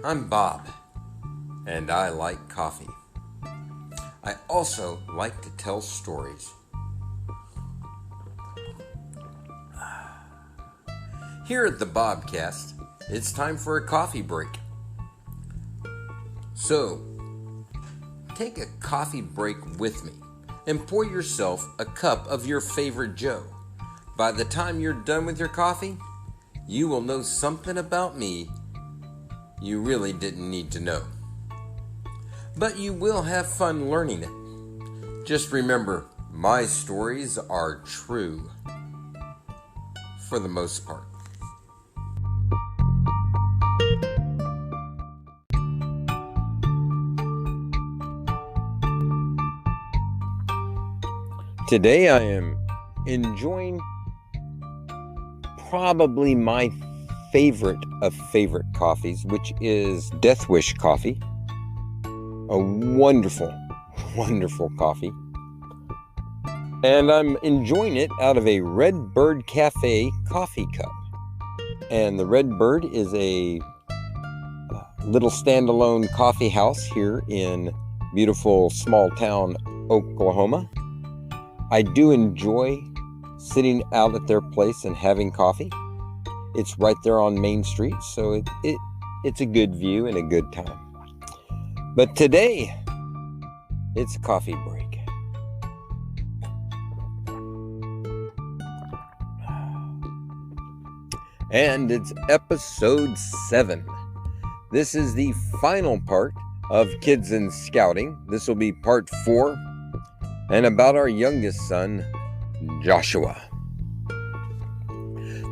I'm Bob, and I like coffee. I also like to tell stories. Here at the Bobcast, it's time for a coffee break. So, take a coffee break with me and pour yourself a cup of your favorite Joe. By the time you're done with your coffee, you will know something about me you really didn't need to know. But you will have fun learning it. Just remember, my stories are true. For the most part. Today I am enjoying probably my favorite of favorite coffees, which is Death Wish coffee. A wonderful, wonderful coffee. And I'm enjoying it out of a Red Bird Cafe coffee cup. And the Red Bird is a little standalone coffee house here in beautiful small town Oklahoma. I do enjoy sitting out at their place and having coffee. It's right there on Main Street, so it's a good view and a good time. But today, it's a coffee break. And it's episode 7. This is the final part of Kids in Scouting. This will be part 4, and about our youngest son, Joshua.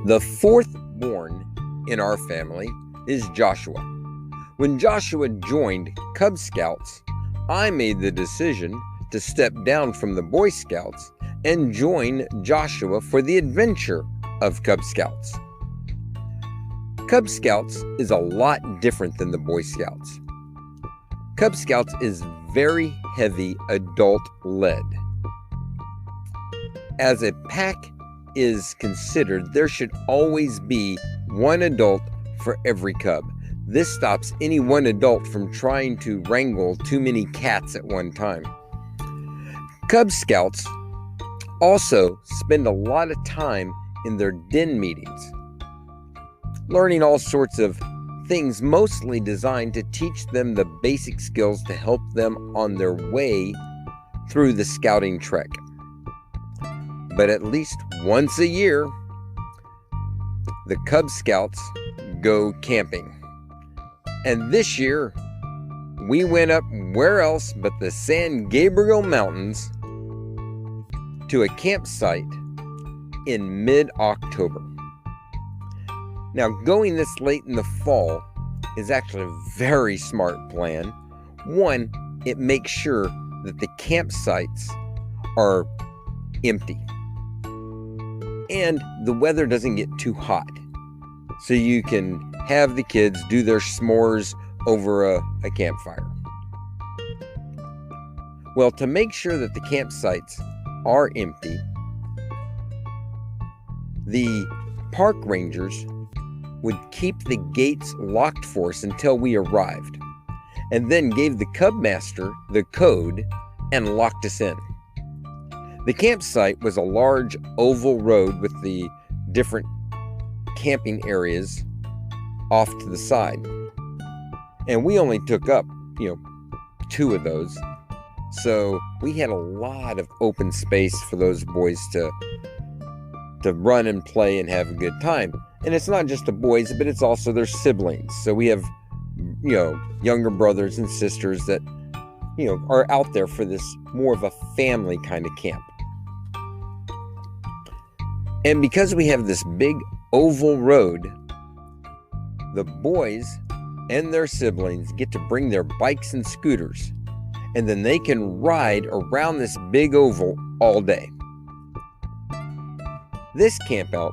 The fourth born in our family is Joshua. When Joshua joined Cub Scouts, I made the decision to step down from the Boy Scouts and join Joshua for the adventure of Cub Scouts. Cub Scouts is a lot different than the Boy Scouts. Cub Scouts is very heavy adult-led. As a pack is considered, there should always be one adult for every cub. This stops any one adult from trying to wrangle too many cats at one time. Cub Scouts also spend a lot of time in their den meetings, learning all sorts of things, mostly designed to teach them the basic skills to help them on their way through the scouting trek. But at least once a year, the Cub Scouts go camping. And this year, we went up where else but the San Gabriel Mountains to a campsite in mid-October. Now, going this late in the fall is actually a very smart plan. One, it makes sure that the campsites are empty and the weather doesn't get too hot, so you can have the kids do their s'mores over a campfire. Well, to make sure that the campsites are empty, the park rangers would keep the gates locked for us until we arrived, and then gave the Cub Master the code and locked us in. The campsite was a large oval road with the different camping areas off to the side. And we only took up, 2 of those. So we had a lot of open space for those boys to run and play and have a good time. And it's not just the boys, but it's also their siblings. So we have, younger brothers and sisters that, are out there for this more of a family kind of camp. And because we have this big oval road, the boys and their siblings get to bring their bikes and scooters, and then they can ride around this big oval all day. This campout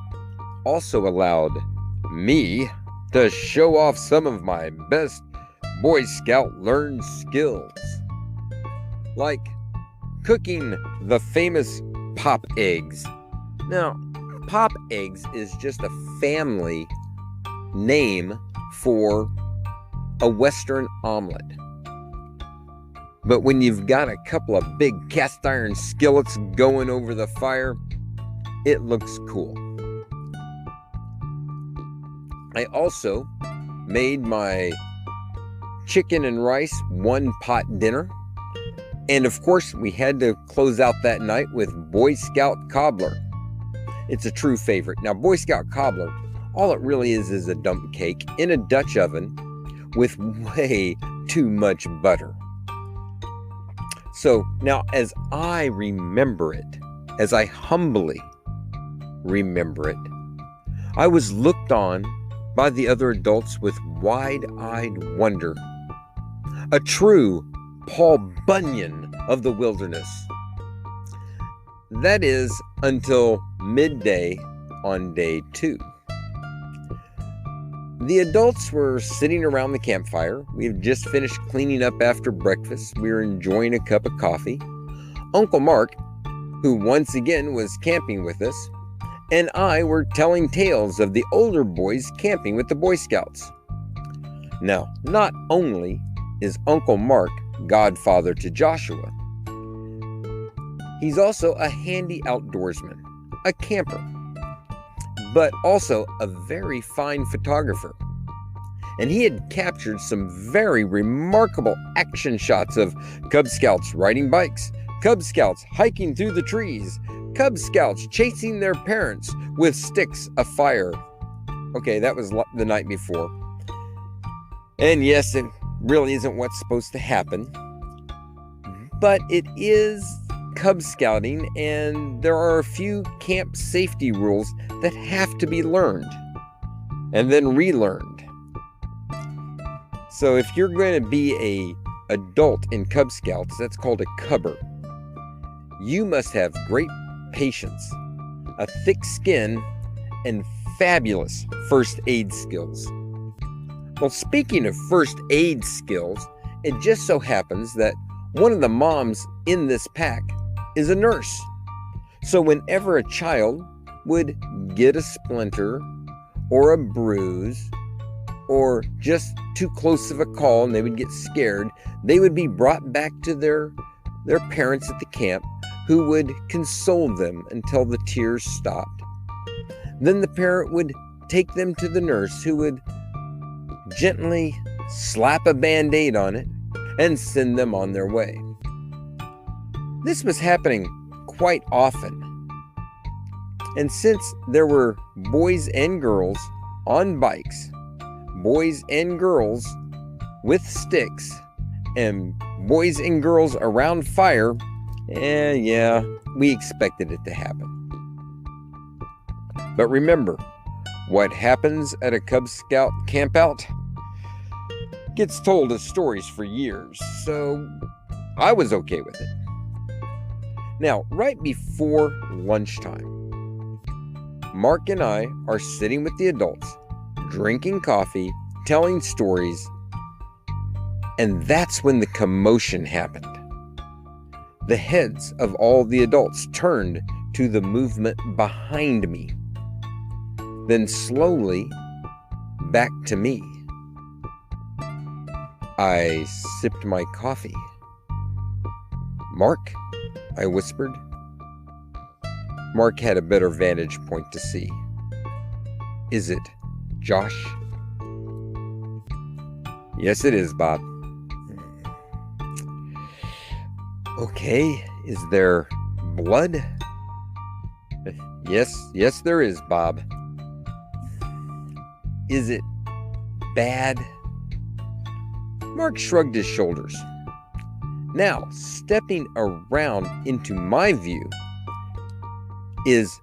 also allowed me to show off some of my best Boy Scout learned skills, like cooking the famous pop eggs. Now, pop eggs is just a family name for a Western omelet. But when you've got a couple of big cast iron skillets going over the fire, it looks cool. I also made my chicken and rice one-pot dinner. And of course, we had to close out that night with Boy Scout cobbler. It's a true favorite. Now, Boy Scout cobbler, all it really is a dump cake in a Dutch oven with way too much butter. So now, as I remember it, as I humbly remember it, I was looked on by the other adults with wide-eyed wonder. A true Paul Bunyan of the wilderness. That is until midday on day 2. The adults were sitting around the campfire. We had just finished cleaning up after breakfast. We were enjoying a cup of coffee. Uncle Mark, who once again was camping with us, and I were telling tales of the older boys camping with the Boy Scouts. Now, not only is Uncle Mark godfather to Joshua, he's also a handy outdoorsman, a camper, but also a very fine photographer. And he had captured some very remarkable action shots of Cub Scouts riding bikes, Cub Scouts hiking through the trees, Cub Scouts chasing their parents with sticks afire. Okay, that was the night before. And yes, it really isn't what's supposed to happen. But it is Cub Scouting, and there are a few camp safety rules that have to be learned and then relearned. So if you're going to be a adult in Cub Scouts, that's called a cubber. You must have great patience, a thick skin, and fabulous first aid skills. Well, speaking of first aid skills, it just so happens that one of the moms in this pack is a nurse. So whenever a child would get a splinter or a bruise or just too close of a call and they would get scared, they would be brought back to their parents at the camp, who would console them until the tears stopped. Then the parent would take them to the nurse, who would gently slap a Band-Aid on it and send them on their way. This was happening quite often. And since there were boys and girls on bikes, boys and girls with sticks, and boys and girls around fire, yeah, we expected it to happen. But remember, what happens at a Cub Scout campout gets told as stories for years, so I was okay with it. Now, right before lunchtime, Mark and I are sitting with the adults, drinking coffee, telling stories, and that's when the commotion happened. The heads of all the adults turned to the movement behind me, then slowly back to me. I sipped my coffee. "Mark?" I whispered. Mark had a better vantage point to see. "Is it Josh?" "Yes, it is, Bob." "Okay, is there blood?" Yes, there is, Bob." "Is it bad?" Mark shrugged his shoulders. Now, stepping around into my view is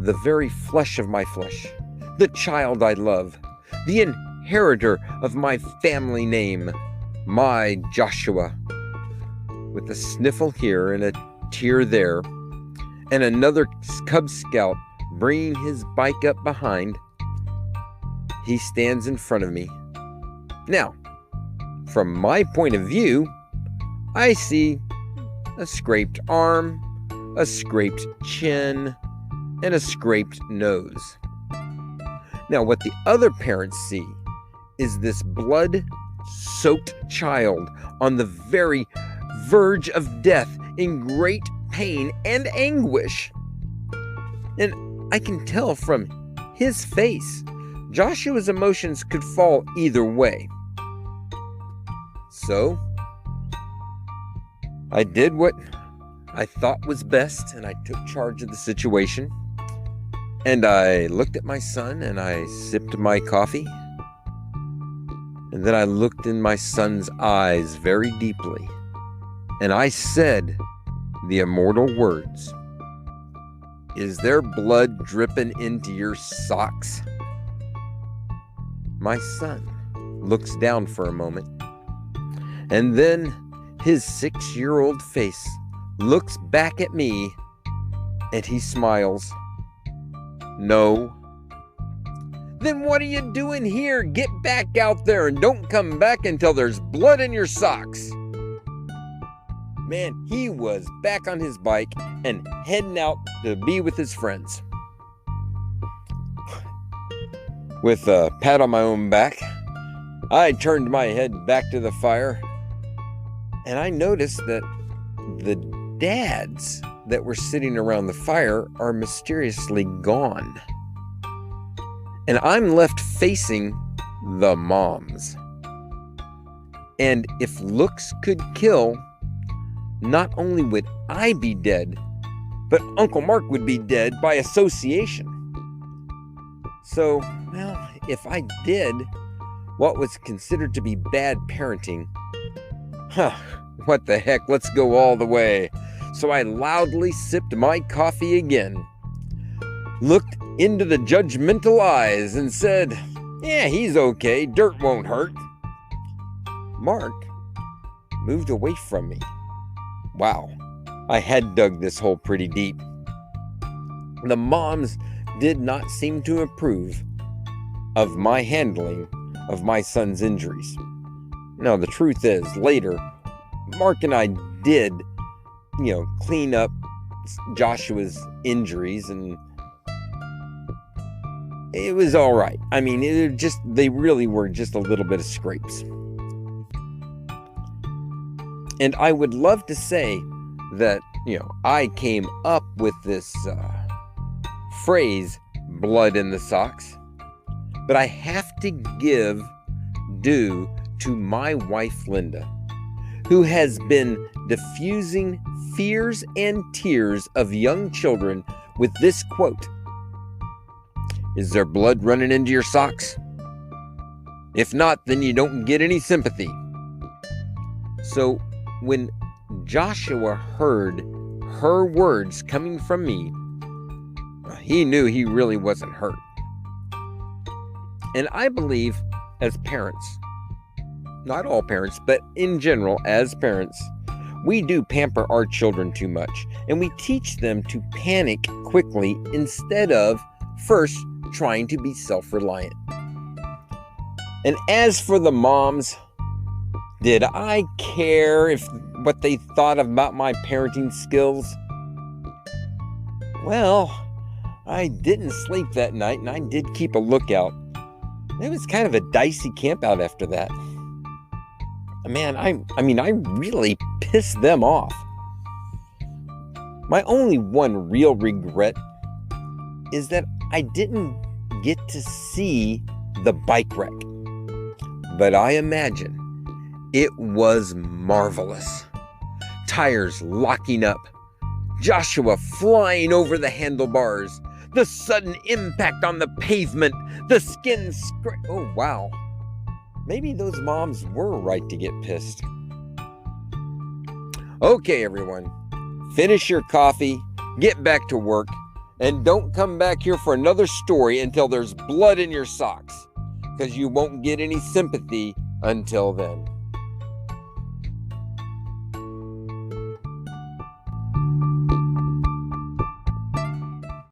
the very flesh of my flesh, the child I love, the inheritor of my family name, my Joshua. With a sniffle here and a tear there, and another Cub Scout bringing his bike up behind, he stands in front of me. Now, from my point of view, I see a scraped arm, a scraped chin, and a scraped nose. Now, what the other parents see is this blood soaked child on the very verge of death in great pain and anguish. And I can tell from his face, Joshua's emotions could fall either way. So, I did what I thought was best, and I took charge of the situation. And I looked at my son, and I sipped my coffee. And then I looked in my son's eyes very deeply, and I said the immortal words, "Is there blood dripping into your socks?" My son looks down for a moment, and then his 6-year-old face looks back at me, and he smiles. "No." "Then what are you doing here? Get back out there and don't come back until there's blood in your socks." Man, he was back on his bike and heading out to be with his friends. With a pat on my own back, I turned my head back to the fire, and I noticed that the dads that were sitting around the fire are mysteriously gone. And I'm left facing the moms. And if looks could kill, not only would I be dead, but Uncle Mark would be dead by association. So, well, if I did what was considered to be bad parenting, what the heck, let's go all the way. So I loudly sipped my coffee again, looked into the judgmental eyes and said, "Yeah, he's okay, dirt won't hurt." Mark moved away from me. Wow, I had dug this hole pretty deep. The moms did not seem to approve of my handling of my son's injuries. Now, the truth is, later, Mark and I did, clean up Joshua's injuries, and it was all right. I mean, they really were just a little bit of scrapes. And I would love to say that, I came up with this phrase, blood in the socks. But I have to give due to my wife, Linda, who has been diffusing fears and tears of young children with this quote: "Is there blood running into your socks? If not, then you don't get any sympathy." So when Joshua heard her words coming from me, he knew he really wasn't hurt. And I believe as parents, not all parents, but in general as parents, we do pamper our children too much, and we teach them to panic quickly instead of first trying to be self-reliant. And as for the moms, did I care what they thought about my parenting skills? Well, I didn't sleep that night, and I did keep a lookout. It was kind of a dicey campout after that. Man, I really pissed them off. My only one real regret is that I didn't get to see the bike wreck. But I imagine it was marvelous. Tires locking up, Joshua flying over the handlebars, the sudden impact on the pavement, the skin oh wow. Maybe those moms were right to get pissed. Okay, everyone, finish your coffee, get back to work, and don't come back here for another story until there's blood in your socks, because you won't get any sympathy until then.